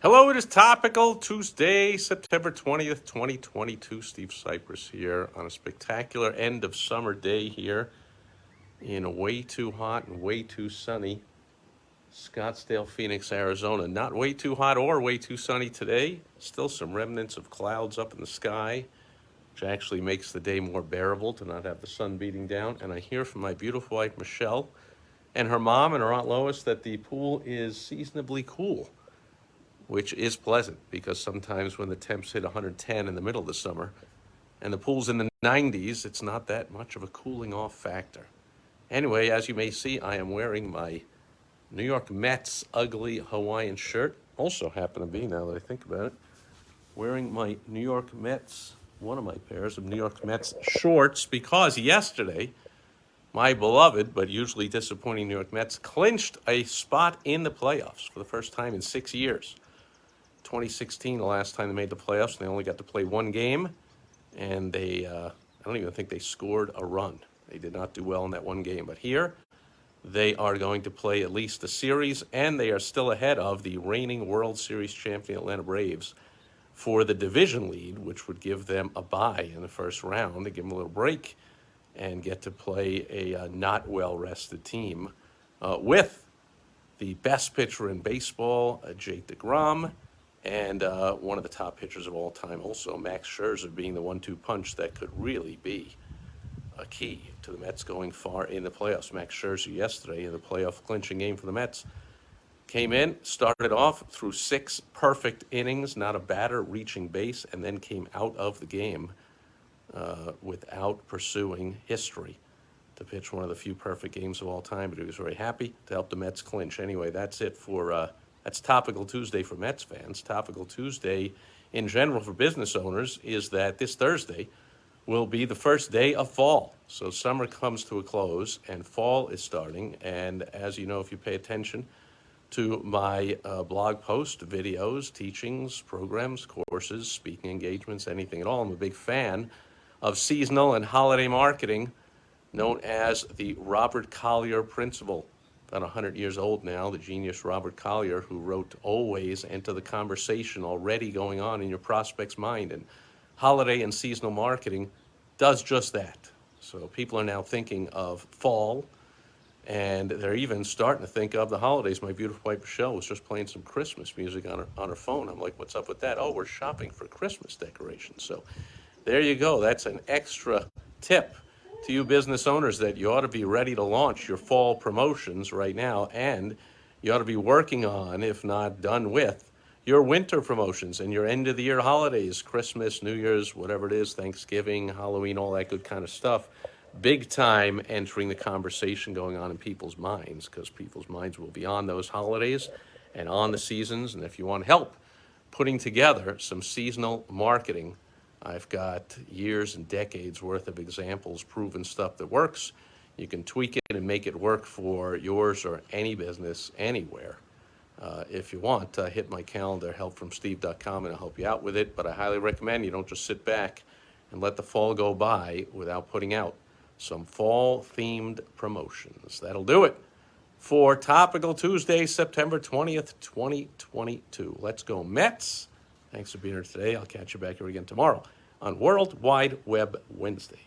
Hello, it is Topical Tuesday, September 20th, 2022. Steve Sipress here on a spectacular end of summer day here in a way too hot and way too sunny Scottsdale, Phoenix, Arizona. Not way too hot or way too sunny today. Still some remnants of clouds up in the sky, which actually makes the day more bearable to not have the sun beating down. And I hear from my beautiful wife, Michelle, and her mom and her Aunt Lois that the pool is seasonably cool, which is pleasant because sometimes when the temps hit 110 in the middle of the summer and the pool's in the 90s, it's not that much of a cooling off factor. Anyway, as you may see, I am wearing my New York Mets ugly Hawaiian shirt. Also happen to be, now that I think about it, wearing my New York Mets, one of my pairs of New York Mets shorts, because yesterday my beloved but usually disappointing New York Mets clinched a spot in the playoffs for the first time in 6 years. 2016, the last time they made the playoffs, they only got to play one game, and I don't even think they scored a run. They did not do well in that one game. But here, they are going to play at least a series, and they are still ahead of the reigning World Series champion Atlanta Braves for the division lead, which would give them a bye in the first round to give them a little break and get to play a not well-rested team with the best pitcher in baseball, Jake DeGrom, and one of the top pitchers of all time, also Max Scherzer, being the 1-2 punch that could really be a key to the Mets going far in the playoffs. Max Scherzer yesterday in the playoff clinching game for the Mets came in, started off through 6 perfect innings, not a batter reaching base, and then came out of the game without pursuing history to pitch one of the few perfect games of all time. But he was very happy to help the Mets clinch. Anyway, that's it for that's Topical Tuesday for Mets fans. Topical Tuesday in general for business owners is that this Thursday will be the first day of fall. So summer comes to a close and fall is starting. And as you know, if you pay attention to my blog posts, videos, teachings, programs, courses, speaking engagements, anything at all, I'm a big fan of seasonal and holiday marketing, known as the Robert Collier principle. About 100 years old now, the genius Robert Collier, who wrote Always Enter the Conversation, already going on in your prospect's mind. And holiday and seasonal marketing does just that. So people are now thinking of fall, and they're even starting to think of the holidays. My beautiful wife Michelle was just playing some Christmas music on her phone. I'm like, what's up with that? Oh, we're shopping for Christmas decorations. So there you go. That's an extra tip to you business owners that you ought to be ready to launch your fall promotions right now, and you ought to be working on, if not done with, your winter promotions and your end of the year holidays, Christmas, New Year's, whatever it is, Thanksgiving, Halloween, all that good kind of stuff. Big time entering the conversation going on in people's minds, because people's minds will be on those holidays and on the seasons. And if you want help putting together some seasonal marketing, I've got years and decades worth of examples, proven stuff that works. You can tweak it and make it work for yours or any business anywhere. If you want, hit my calendar, helpfromsteve.com, and I'll help you out with it. But I highly recommend you don't just sit back and let the fall go by without putting out some fall-themed promotions. That'll do it for Topical Tuesday, September 20th, 2022. Let's go Mets. Thanks for being here today. I'll catch you back here again tomorrow on World Wide Web Wednesday.